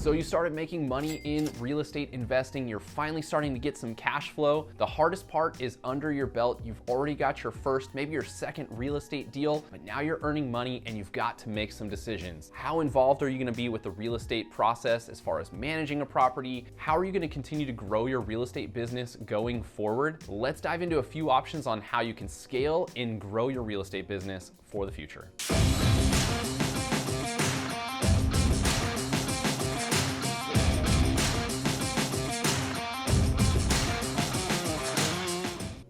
So you started making money in real estate investing. You're finally starting to get some cash flow. The hardest part is under your belt. You've already got your first, maybe your second real estate deal, but now you're earning money and you've got to make some decisions. How involved are you gonna be with the real estate process as far as managing a property? How are you gonna continue to grow your real estate business going forward? Let's dive into a few options on how you can scale and grow your real estate business for the future.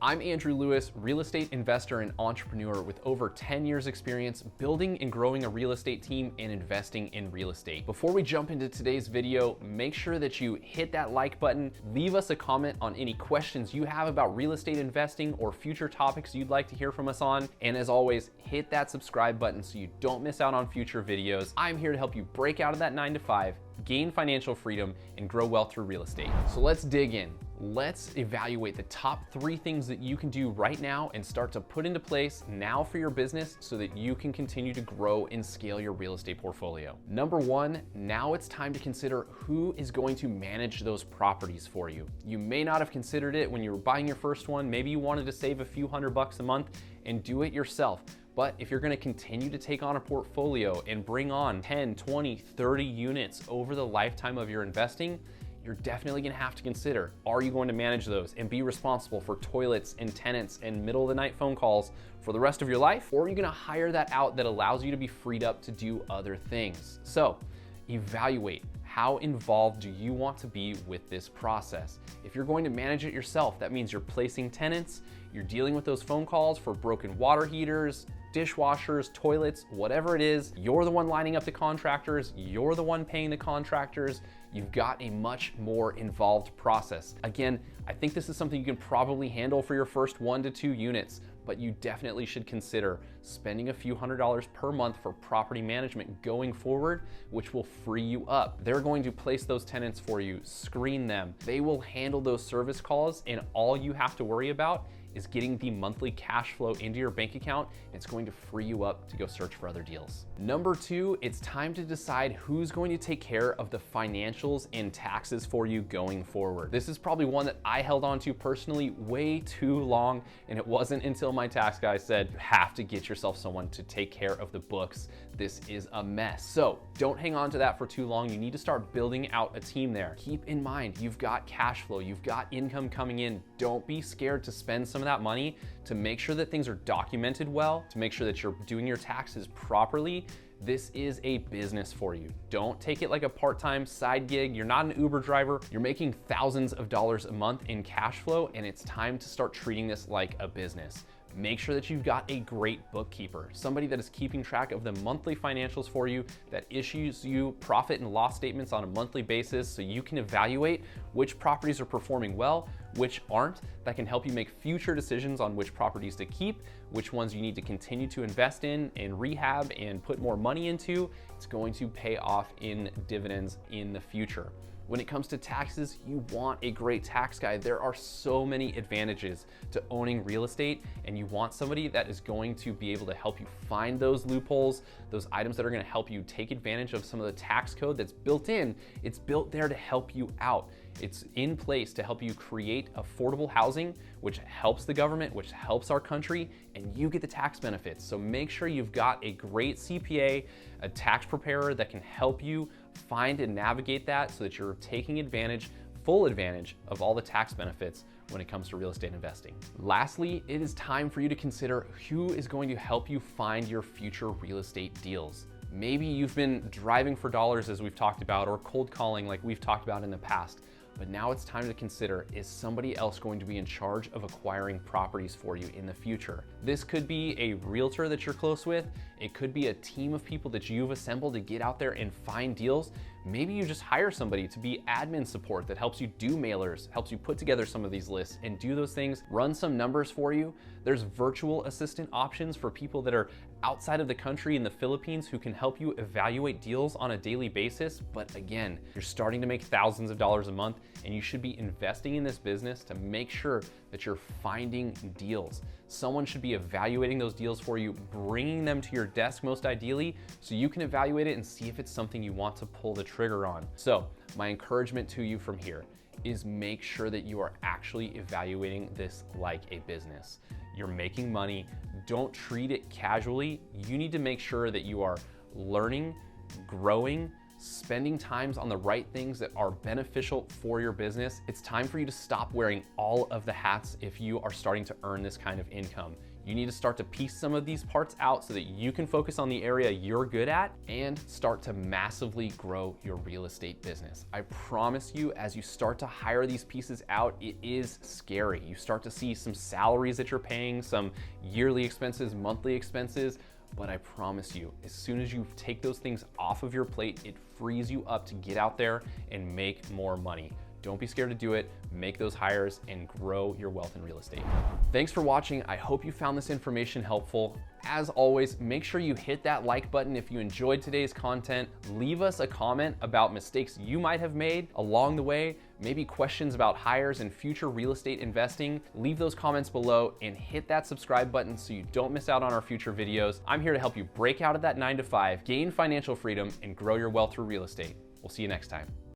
I'm Andrew Lewis, real estate investor and entrepreneur with over 10 years experience building and growing a real estate team and investing in real estate. Before we jump into today's video, make sure that you hit that like button, leave us a comment on any questions you have about real estate investing or future topics you'd like to hear from us on. And as always, hit that subscribe button so you don't miss out on future videos. I'm here to help you break out of that 9-to-5, gain financial freedom, and grow wealth through real estate. So let's dig in. Let's evaluate the top 3 things that you can do right now and start to put into place now for your business so that you can continue to grow and scale your real estate portfolio. Number 1, now it's time to consider who is going to manage those properties for you. You may not have considered it when you were buying your first one. Maybe you wanted to save a few $100 a month and do it yourself. But if you're gonna continue to take on a portfolio and bring on 10, 20, 30 units over the lifetime of your investing, you're definitely gonna have to consider, are you going to manage those and be responsible for toilets and tenants and middle of the night phone calls for the rest of your life? Or are you gonna hire that out that allows you to be freed up to do other things? So evaluate, how involved do you want to be with this process? If you're going to manage it yourself, that means you're placing tenants, you're dealing with those phone calls for broken water heaters, dishwashers, toilets, whatever it is. You're the one lining up the contractors, you're the one paying the contractors. You've got a much more involved process. Again, I think this is something you can probably handle for your first 1 to 2 units, but you definitely should consider spending a few $100s per month for property management going forward, which will free you up. They're going to place those tenants for you, screen them. They will handle those service calls, and all you have to worry about is getting the monthly cash flow into your bank account. It's going to free you up to go search for other deals. Number 2, it's time to decide who's going to take care of the financials and taxes for you going forward. This is probably one that I held on to personally way too long, and it wasn't until my tax guy said, you have to get yourself someone to take care of the books. This is a mess. So don't hang on to that for too long. You need to start building out a team there. Keep in mind, you've got cash flow, you've got income coming in. Don't be scared to spend some of that money to make sure that things are documented well, to make sure that you're doing your taxes properly. This is a business for you. Don't take it like a part-time side gig. You're not an Uber driver. You're making thousands of dollars a month in cash flow, and it's time to start treating this like a business. Make sure that you've got a great bookkeeper, somebody that is keeping track of the monthly financials for you, that issues you profit and loss statements on a monthly basis so you can evaluate which properties are performing well, which aren't, that can help you make future decisions on which properties to keep, which ones you need to continue to invest in and rehab and put more money into. It's going to pay off in dividends in the future. When it comes to taxes, you want a great tax guy. There are so many advantages to owning real estate, and you want somebody that is going to be able to help you find those loopholes, those items that are gonna help you take advantage of some of the tax code that's built in. It's built there to help you out. It's in place to help you create affordable housing, which helps the government, which helps our country, and you get the tax benefits. So make sure you've got a great CPA, a tax preparer that can help you find and navigate that so that you're taking advantage, full advantage of all the tax benefits when it comes to real estate investing. Lastly, it is time for you to consider who is going to help you find your future real estate deals. Maybe you've been driving for dollars, as we've talked about, or cold calling like we've talked about in the past. But now it's time to consider, is somebody else going to be in charge of acquiring properties for you in the future? This could be a realtor that you're close with. It could be a team of people that you've assembled to get out there and find deals. Maybe you just hire somebody to be admin support that helps you do mailers, helps you put together some of these lists and do those things, run some numbers for you. There's virtual assistant options for people that are outside of the country in the Philippines who can help you evaluate deals on a daily basis. But again, you're starting to make thousands of dollars a month, and you should be investing in this business to make sure that you're finding deals. Someone should be evaluating those deals for you, bringing them to your desk most ideally, so you can evaluate it and see if it's something you want to pull the trigger on. So my encouragement to you from here is make sure that you are actually evaluating this like a business. You're making money. Don't treat it casually. You need to make sure that you are learning, growing, spending times on the right things that are beneficial for your business. It's time for you to stop wearing all of the hats if you are starting to earn this kind of income. You need to start to piece some of these parts out so that you can focus on the area you're good at and start to massively grow your real estate business. I promise you, as you start to hire these pieces out, it is scary. You start to see some salaries that you're paying, some yearly expenses, monthly expenses, but I promise you, as soon as you take those things off of your plate, it frees you up to get out there and make more money. Don't be scared to do it, make those hires, and grow your wealth in real estate. Thanks for watching. I hope you found this information helpful. As always, make sure you hit that like button if you enjoyed today's content. Leave us a comment about mistakes you might have made along the way, maybe questions about hires and future real estate investing. Leave those comments below and hit that subscribe button so you don't miss out on our future videos. I'm here to help you break out of that 9 to 5, gain financial freedom, and grow your wealth through real estate. We'll see you next time.